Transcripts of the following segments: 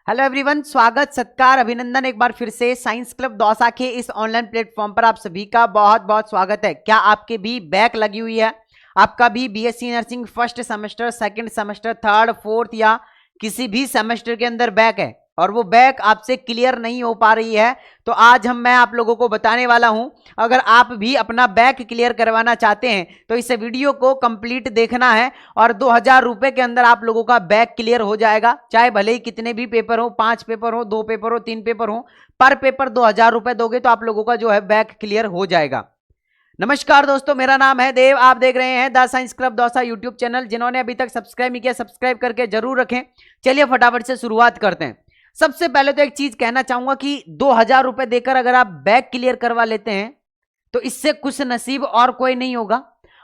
Hello everyone, स्वागत सत्कार अभिनंदन एक बार फिर से साइंस क्लब दौसा के इस ऑनलाइन प्लेटफॉर्म पर आप सभी का बहुत बहुत स्वागत है। क्या आपके भी बैक लगी हुई है? आपका भी BSc nursing first semester, second semester, third, fourth या किसी भी सेमेस्टर के अंदर बैक है और वो बैक आपसे क्लियर नहीं हो पा रही है, तो आज मैं आप लोगों को बताने वाला हूं। अगर आप भी अपना बैक क्लियर करवाना चाहते हैं तो इस वीडियो को कंप्लीट देखना है और 2000 रुपए के अंदर आप लोगों का बैक क्लियर हो जाएगा। चाहे भले ही कितने भी पेपर हो, 5 पेपर हो, 2 पेपर हो, 3 पेपर हो, पर पेपर 2000 रुपए दोगे तो आप लोगों का जो है बैक क्लियर हो जाएगा। नमस्कार दोस्तों, मेरा नाम है देव। आप देख रहे हैं the science club Dausa YouTube channel. जिन्होंने अभी तक सब्सक्राइब नहीं किया, सब्सक्राइब करके जरूर रखें। चलिए फटाफट से शुरुआत करते हैं। सबसे पहले तो एक चीज कहना चाहूंगा कि 2000 रुपए देकर अगर आप बैक क्लियर करवा लेते हैं तो इससे खुश नसीब और कोई नहीं होगा।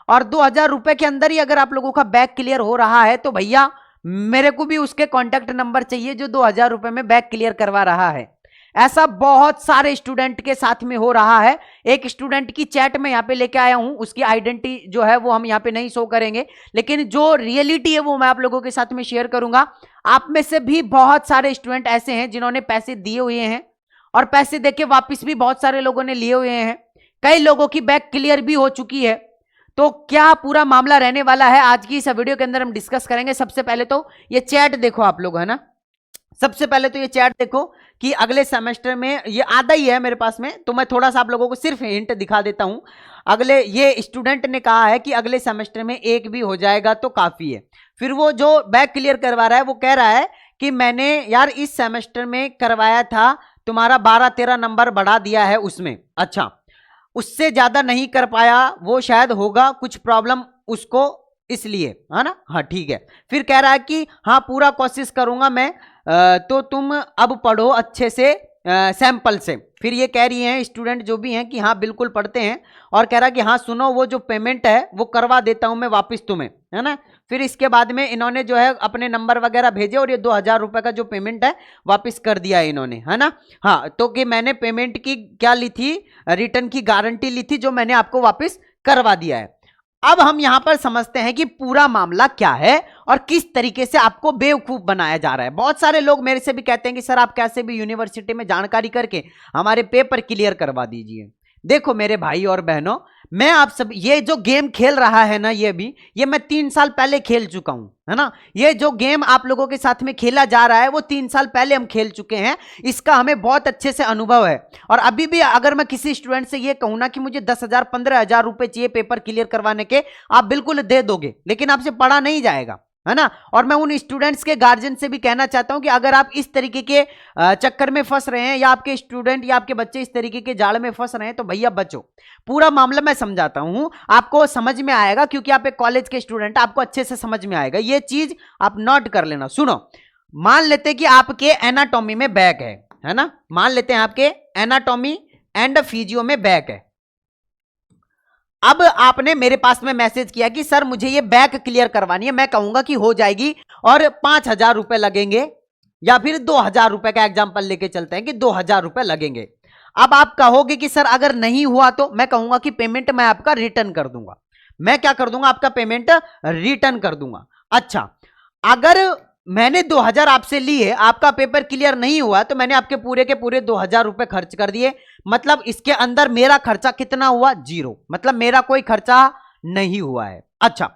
और 2000 रुपए के अंदर ही अगर आप लोगों का बैक क्लियर हो रहा है तो भैया मेरे को भी उसके कॉन्टैक्ट नंबर चाहिए जो 2000 रुपए में बैक क्लियर करवा रहा है। ऐसा बहुत सारे स्टूडेंट के साथ में हो रहा है। एक स्टूडेंट की चैट में यहाँ पे लेके आया हूं, उसकी आइडेंटिटी जो है वो हम यहाँ पे नहीं शो करेंगे, लेकिन जो रियलिटी है वो मैं आप लोगों के साथ में शेयर करूंगा। आप में से भी बहुत सारे स्टूडेंट ऐसे हैं जिन्होंने पैसे दिए हुए हैं और पैसे देके वापिस भी बहुत सारे लोगों ने लिए हुए हैं। कई लोगों की बैक क्लियर भी हो चुकी है। तो क्या पूरा मामला रहने वाला है आज की इस वीडियो के अंदर हम डिस्कस करेंगे। सबसे पहले तो ये चैट देखो आप लोग, है ना। सबसे पहले तो ये चैट देखो कि अगले सेमेस्टर में ये आधा ही है मेरे पास में, तो मैं थोड़ा सा आप लोगों को सिर्फ हिंट दिखा देता हूं। अगले ये स्टूडेंट ने कहा है कि अगले सेमेस्टर में एक भी हो जाएगा तो काफी है। फिर वो जो बैक क्लियर करवा रहा है वो कह रहा है कि मैंने यार इस सेमेस्टर में करवाया था, तुम्हारा 12-13 नंबर बढ़ा दिया है उसमें। अच्छा, उससे ज्यादा नहीं कर पाया, वो शायद होगा कुछ प्रॉब्लम उसको, इसलिए, है ना। हाँ ठीक है। फिर कह रहा है कि हाँ पूरा कोशिश करूंगा मैं, तो तुम अब पढ़ो अच्छे से सैंपल से। फिर ये कह रही हैं स्टूडेंट जो भी हैं कि हाँ बिल्कुल पढ़ते हैं, और कह रहा है कि हाँ सुनो वो जो पेमेंट है वो करवा देता हूं मैं वापस तुम्हें, है ना। फिर इसके बाद में इन्होंने जो है अपने नंबर वगैरह भेजे और ये 2000 रुपए का जो पेमेंट है वापस कर दिया इन्होंने, है ना। हाँ, तो कि मैंने पेमेंट की क्या ली थी, रिटर्न की गारंटी ली थी जो मैंने आपको वापस करवा दिया है। अब हम यहां पर समझते हैं कि पूरा मामला क्या है और किस तरीके से आपको बेवकूफ बनाया जा रहा है। बहुत सारे लोग मेरे से भी कहते हैं कि सर आप कैसे भी यूनिवर्सिटी में जानकारी करके हमारे पेपर क्लियर करवा दीजिए। देखो मेरे भाई और बहनों, मैं आप सब ये जो गेम खेल रहा है ना, ये मैं 3 साल पहले खेल चुका हूं, है ना। ये जो गेम आप लोगों के साथ में खेला जा रहा है वो 3 साल पहले हम खेल चुके हैं। इसका हमें बहुत अच्छे से अनुभव है। और अभी भी अगर मैं किसी स्टूडेंट से ये कहूं ना कि मुझे 10,000 15,000 रुपए चाहिए पेपर क्लियर करवाने के, आप बिल्कुल दे दोगे, लेकिन आपसे पढ़ा नहीं जाएगा, है ना। और मैं उन स्टूडेंट्स के गार्जियन से भी कहना चाहता हूं कि अगर आप इस तरीके के चक्कर में फंस रहे हैं या आपके स्टूडेंट या आपके बच्चे इस तरीके के जाल में फंस रहे हैं तो भैया बचो। पूरा मामला मैं समझाता हूं, आपको समझ में आएगा क्योंकि आप एक कॉलेज के स्टूडेंट, आपको अच्छे से समझ में आएगा। ये चीज आप नोट कर लेना। सुनो, मान लेते कि आपके एनाटॉमी में बैक है ना। मान लेते हैं आपके एनाटॉमी एंड फिजियो में बैक है। अब आपने मेरे पास में मैसेज किया कि सर मुझे ये बैक क्लियर करवानी है। मैं कहूंगा कि हो जाएगी और 5000 रुपए लगेंगे, या फिर 2000 रुपए का एग्जांपल लेके चलते हैं कि 2000 रुपए लगेंगे। अब आप कहोगे कि सर अगर नहीं हुआ तो मैं कहूंगा कि पेमेंट मैं आपका रिटर्न कर दूंगा। मैं क्या कर दूंगा, आपका पेमेंट रिटर्न कर दूंगा। अच्छा, अगर मैंने 2000 आपसे लिए, आपका पेपर क्लियर नहीं हुआ तो मैंने आपके पूरे के पूरे 2000 रुपए खर्च कर दिए। मतलब इसके अंदर मेरा खर्चा कितना हुआ, 0। मतलब मेरा कोई खर्चा नहीं हुआ है। अच्छा,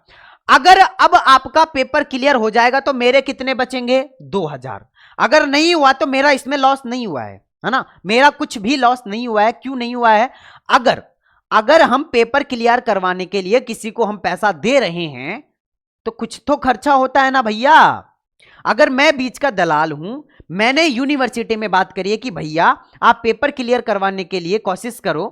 अगर अब आपका पेपर क्लियर हो जाएगा तो मेरे कितने बचेंगे, 2000। अगर नहीं हुआ तो मेरा इसमें लॉस नहीं हुआ है ना। मेरा कुछ भी लॉस नहीं हुआ है। क्यों नहीं हुआ है, अगर हम पेपर क्लियर करवाने के लिए किसी को हम पैसा दे रहे हैं तो कुछ तो खर्चा होता है ना भैया। अगर मैं बीच का दलाल हूं, मैंने यूनिवर्सिटी में बात करी है कि भैया आप पेपर क्लियर करवाने के लिए कोशिश करो,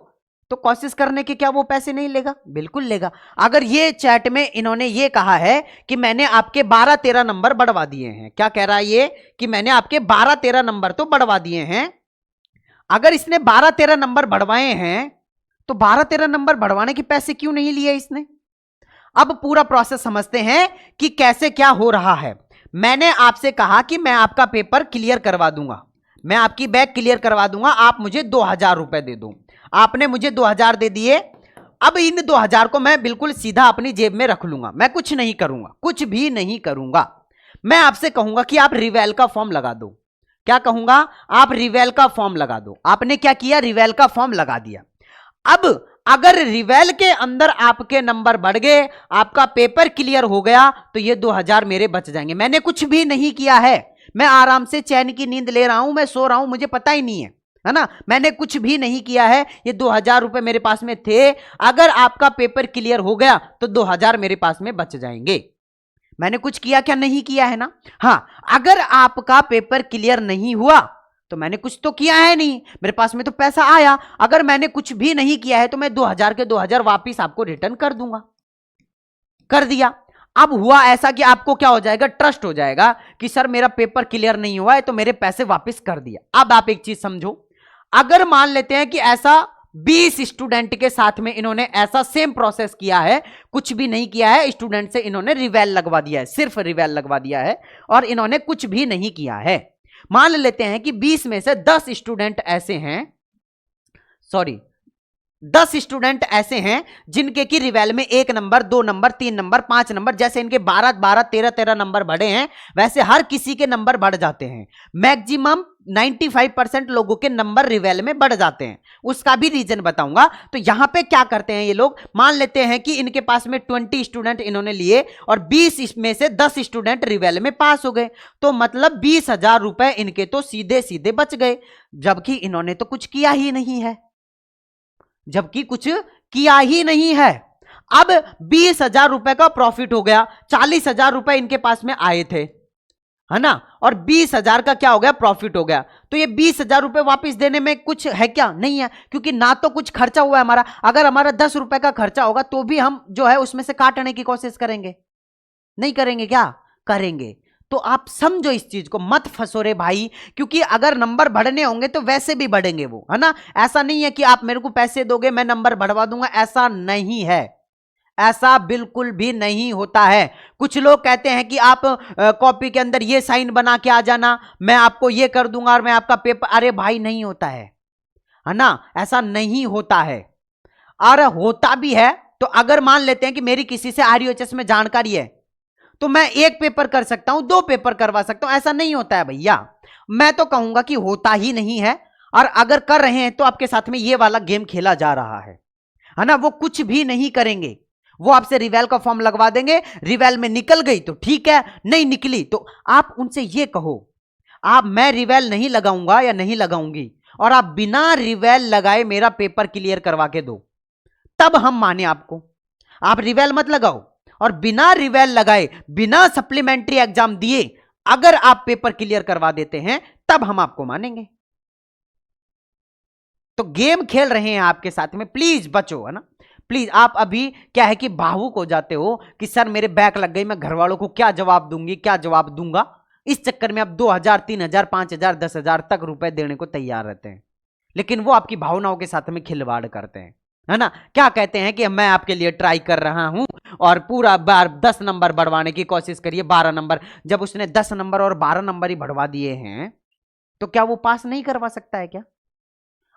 तो कोशिश करने के क्या वो पैसे नहीं लेगा, बिल्कुल लेगा। अगर ये चैट में इन्होंने ये कहा है कि मैंने आपके 12-13 नंबर बढ़वा दिए हैं, क्या कह रहा है ये कि मैंने आपके 12-13 नंबर तो बढ़वा दिए हैं। अगर इसने 12-13 नंबर बढ़वाए हैं तो 12-13 नंबर बढ़वाने के पैसे क्यों नहीं लिए इसने। अब पूरा प्रोसेस समझते हैं कि कैसे क्या हो रहा है। मैंने आपसे कहा कि मैं आपका पेपर क्लियर करवा दूंगा, मैं आपकी बैक क्लियर करवा दूंगा, आप मुझे 2000 रुपए दे दो। आपने मुझे 2000 दे दिए। अब इन 2000 को मैं बिल्कुल सीधा अपनी जेब में रख लूंगा, मैं कुछ नहीं करूंगा, कुछ भी नहीं करूंगा। मैं आपसे कहूंगा कि आप रिवेल का फॉर्म लगा दो। क्या कहूंगा, आप रिवेल का फॉर्म लगा दो। आपने क्या किया, रिवेल का फॉर्म लगा दिया। अब अगर रिवेल के अंदर आपके नंबर बढ़ गए, आपका पेपर क्लियर हो गया, तो ये 2000 मेरे बच जाएंगे। मैंने कुछ भी नहीं किया है, मैं आराम से चैन की नींद ले रहा हूं, मैं सो रहा हूं, मुझे पता ही नहीं है ना, मैंने कुछ भी नहीं किया है। ये 2000 रुपए मेरे पास में थे। अगर आपका पेपर क्लियर हो गया तो 2000 मेरे पास में बच जाएंगे। मैंने कुछ किया क्या, नहीं किया है ना। हां, अगर आपका पेपर क्लियर नहीं हुआ तो मैंने कुछ तो किया है नहीं, मेरे पास में तो पैसा आया। अगर मैंने कुछ भी नहीं किया है तो मैं 2000 के 2000 वापिस आपको रिटर्न कर दूंगा। कर दिया। अब हुआ ऐसा कि आपको क्या हो जाएगा, ट्रस्ट हो जाएगा कि सर मेरा पेपर क्लियर नहीं हुआ है तो मेरे पैसे वापस कर दिया। अब आप एक चीज समझो, अगर मान लेते हैं कि ऐसा 20 स्टूडेंट के साथ में इन्होंने ऐसा सेम प्रोसेस किया है, कुछ भी नहीं किया है, स्टूडेंट से इन्होंने रिवेल लगवा दिया है, सिर्फ रिवेल लगवा दिया है और इन्होंने कुछ भी नहीं किया है। मान लेते हैं कि 20 में से 10 स्टूडेंट ऐसे हैं, सॉरी 10 स्टूडेंट ऐसे हैं जिनके की रिवेल में 1 नंबर, 2 नंबर, 3 नंबर, 5 नंबर, जैसे इनके 12 12 13 13 नंबर बढ़े हैं, वैसे हर किसी के नंबर बढ़ जाते हैं। मैक्सिमम 95% लोगों के नंबर रिवेल में बढ़ जाते हैं। उसका भी रीजन बताऊंगा। तो यहां पे क्या करते हैं ये लोग, मान लेते हैं कि इनके पास में 20 स्टूडेंट इन्होंने लिए और 20 में से 10 स्टूडेंट रिवेल में पास हो गए, तो मतलब 20,000 रुपए इनके तो सीधे सीधे बच गए, जबकि इन्होंने तो कुछ किया ही नहीं है, जबकि कुछ किया ही नहीं है। अब 20,000 रुपए का प्रॉफिट हो गया, 40,000 रुपए इनके पास में आए थे, है ना, और 20,000 का क्या हो गया, प्रॉफिट हो गया। तो ये 20,000 रुपए वापस देने में कुछ है क्या, नहीं है, क्योंकि ना तो कुछ खर्चा हुआ है हमारा। अगर हमारा 10 रुपए का खर्चा होगा तो भी हम जो है उसमें से काटने की कोशिश करेंगे, नहीं करेंगे क्या, करेंगे। तो आप समझो इस चीज को, मत फंसो रे भाई, क्योंकि अगर नंबर बढ़ने होंगे तो वैसे भी बढ़ेंगे वो, है ना। ऐसा नहीं है कि आप मेरे को पैसे दोगे मैं नंबर बढ़वा दूंगा, ऐसा नहीं है, ऐसा बिल्कुल भी नहीं होता है। कुछ लोग कहते हैं कि आप कॉपी के अंदर ये साइन बना के आ जाना, मैं आपको ये कर दूंगा और मैं आपका पेपर, अरे भाई नहीं होता है ना, ऐसा नहीं होता है। और होता भी है तो अगर मान लेते हैं कि मेरी किसी से आरयूएचएस में जानकारी है तो मैं 1 पेपर कर सकता हूं, 2 पेपर करवा सकता हूं, ऐसा नहीं होता है भैया। मैं तो कहूंगा कि होता ही नहीं है, और अगर कर रहे हैं तो आपके साथ में ये वाला गेम खेला जा रहा है ना। वो कुछ भी नहीं करेंगे, वो आपसे रिवेल का फॉर्म लगवा देंगे, रिवेल में निकल गई तो ठीक है, नहीं निकली तो आप उनसे ये कहो, आप मैं रिवेल नहीं लगाऊंगा या नहीं लगाऊंगी, और आप बिना रिवेल लगाए मेरा पेपर क्लियर करवा के दो, तब हम माने आपको। आप रिवेल मत लगाओ और बिना रिवेल लगाए, बिना सप्लीमेंट्री एग्जाम दिए अगर आप पेपर क्लियर करवा देते हैं, तब हम आपको मानेंगे। तो गेम खेल रहे हैं आपके साथ में, प्लीज बचो, है ना, प्लीज। आप अभी क्या है कि भावुक हो जाते हो कि सर मेरे बैक लग गई, मैं घर वालों को क्या जवाब दूंगी, क्या जवाब दूंगा, इस चक्कर में आप 2000 3000 5000 10,000 तक रुपए देने को तैयार रहते हैं, लेकिन वो आपकी भावनाओं के साथ में खिलवाड़ करते हैं, है ना। क्या कहते हैं कि मैं आपके लिए ट्राई कर रहा हूं और पूरा बार 10 नंबर बढ़वाने की कोशिश करिए, 12 नंबर। जब उसने 10 नंबर और 12 नंबर ही बढ़वा दिए हैं तो क्या वो पास नहीं करवा सकता है क्या,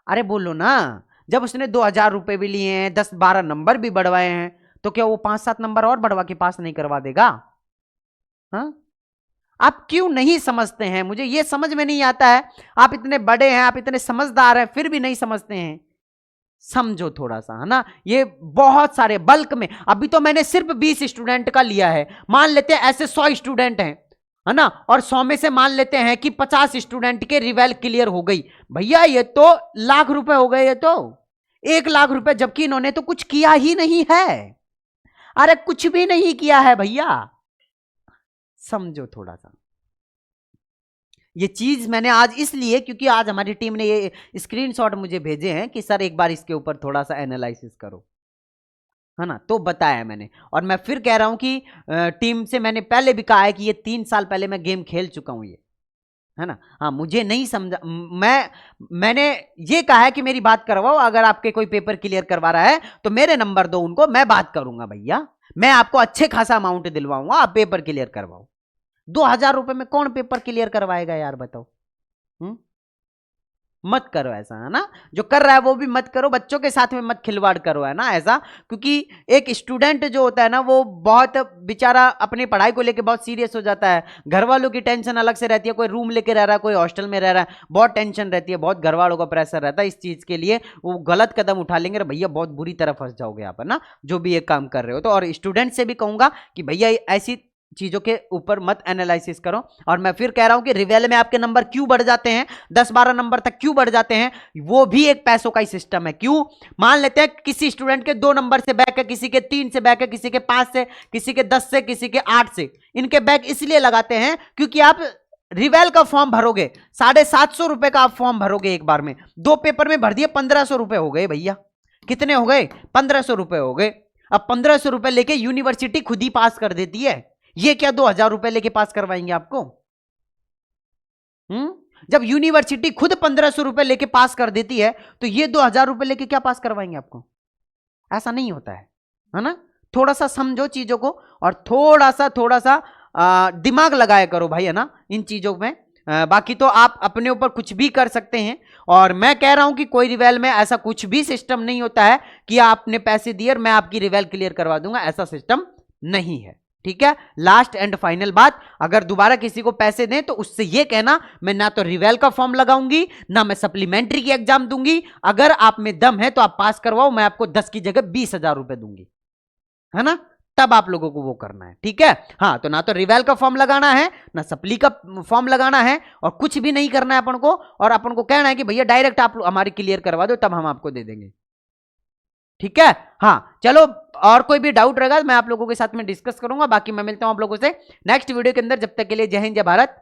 अरे बोलो ना। जब उसने 2000 रुपए भी लिए हैं, 10 12 नंबर भी बढ़वाए हैं, तो क्या वो 5 7 नंबर और बढ़वा के पास नहीं करवा देगा। हाँ, आप क्यों नहीं समझते हैं, मुझे ये समझ में नहीं आता है। आप इतने बड़े हैं, आप इतने समझदार हैं, फिर भी नहीं समझते हैं। समझो थोड़ा सा, है ना। ये बहुत सारे बल्क में, अभी तो मैंने सिर्फ 20 स्टूडेंट का लिया है, मान लेते हैं ऐसे 100 स्टूडेंट हैं, है ना, और 100 में से मान लेते हैं कि 50 स्टूडेंट के रिवेल क्लियर हो गई, भैया ये तो लाख रुपए हो गए, ये तो 1 लाख रुपए, जबकि इन्होंने तो कुछ किया ही नहीं है। अरे कुछ भी नहीं किया है भैया, समझो थोड़ा सा। ये चीज मैंने आज इसलिए, क्योंकि आज हमारी टीम ने ये स्क्रीनशॉट मुझे भेजे हैं कि सर एक बार इसके ऊपर थोड़ा सा एनालिसिस करो, है ना, तो बताया मैंने। और मैं फिर कह रहा हूं कि टीम से मैंने पहले भी कहा है कि ये 3 साल पहले मैं गेम खेल चुका हूं, ये, है ना। हाँ, मुझे नहीं समझा, मैंने ये कहा है कि मेरी बात करवाओ, अगर आपके कोई पेपर क्लियर करवा रहा है तो मेरे नंबर दो उनको, मैं बात करूंगा भैया, मैं आपको अच्छे खासा अमाउंट दिलवाऊंगा, आप पेपर क्लियर करवाओ। 2000 रुपए में कौन पेपर क्लियर करवाएगा यार, बताओ। मत करो ऐसा, है ना। जो कर रहा है वो भी मत करो, बच्चों के साथ में मत खिलवाड़ करो, है ना ऐसा। क्योंकि एक स्टूडेंट जो होता है ना वो बहुत बेचारा अपनी पढ़ाई को लेकर बहुत सीरियस हो जाता है। घर वालों की टेंशन अलग से रहती है, कोई रूम लेके रह रहा है, कोई हॉस्टल में रह रहा है, बहुत टेंशन रहती है, बहुत घर वालों का प्रेशर रहता है इस चीज के लिए, वो गलत कदम उठा लेंगे भैया, बहुत बुरी तरह फंस जाओगे आप, है ना, जो भी ये काम कर रहे हो। तो और स्टूडेंट से भी कहूंगा कि भैया ऐसी चीजों के ऊपर मत एनालिसिस करो। और मैं फिर कह रहा हूं कि रिवेल में आपके नंबर क्यों बढ़ जाते हैं, 10-12 नंबर तक क्यों बढ़ जाते हैं, वो भी एक पैसों का ही सिस्टम है। क्यों? मान लेते हैं किसी स्टूडेंट के 2 नंबर से बैक है, किसी के 3 से बैक है, किसी के 5 से, किसी के 10 से, किसी के 8 से। इनके बैक इसलिए लगाते हैं क्योंकि आप रिवेल का फॉर्म भरोगे, 750 रुपए का आप फॉर्म भरोगे एक बार में, 2 पेपर में भर दिए, 1500 रुपए हो गए भैया। कितने हो गए? 1500 रुपए हो गए। अब 1500 रुपए लेके यूनिवर्सिटी खुद ही पास कर देती है, ये क्या 2000 रुपए लेके पास करवाएंगे आपको? जब यूनिवर्सिटी खुद 1500 रुपए लेके पास कर देती है तो ये 2000 रुपए लेके क्या पास करवाएंगे आपको? ऐसा नहीं होता है ना। थोड़ा सा समझो चीजों को और थोड़ा सा दिमाग लगाया करो भाई, है ना, इन चीजों में। बाकी तो आप अपने ऊपर कुछ भी कर सकते हैं। और मैं कह रहा हूं कि कोई रिवेल में ऐसा कुछ भी सिस्टम नहीं होता है कि आपने पैसे दिए और मैं आपकी रिवेल क्लियर करवा दूंगा, ऐसा सिस्टम नहीं है, ठीक है। लास्ट एंड फाइनल बात, अगर दोबारा किसी को पैसे दें तो उससे यह कहना मैं ना तो रिवेल का फॉर्म लगाऊंगी ना मैं सप्लीमेंट्री की एग्जाम दूंगी, अगर आप में दम है तो आप पास करवाओ, मैं आपको 10 की जगह 20,000 रुपए दूंगी, है ना। तब आप लोगों को वो करना है, ठीक है। हाँ, तो ना तो रिवेल का फॉर्म लगाना है ना सप्ली का फॉर्म लगाना है और कुछ भी नहीं करना है अपन को, और अपन को कहना है कि भैया डायरेक्ट आप हमारी क्लियर करवा दो तब हम आपको दे देंगे, ठीक है। हाँ चलो, और कोई भी डाउट रहेगा मैं आप लोगों के साथ में डिस्कस करूंगा। बाकी मैं मिलता हूं आप लोगों से नेक्स्ट वीडियो के अंदर, जब तक के लिए जय हिंद जय भारत।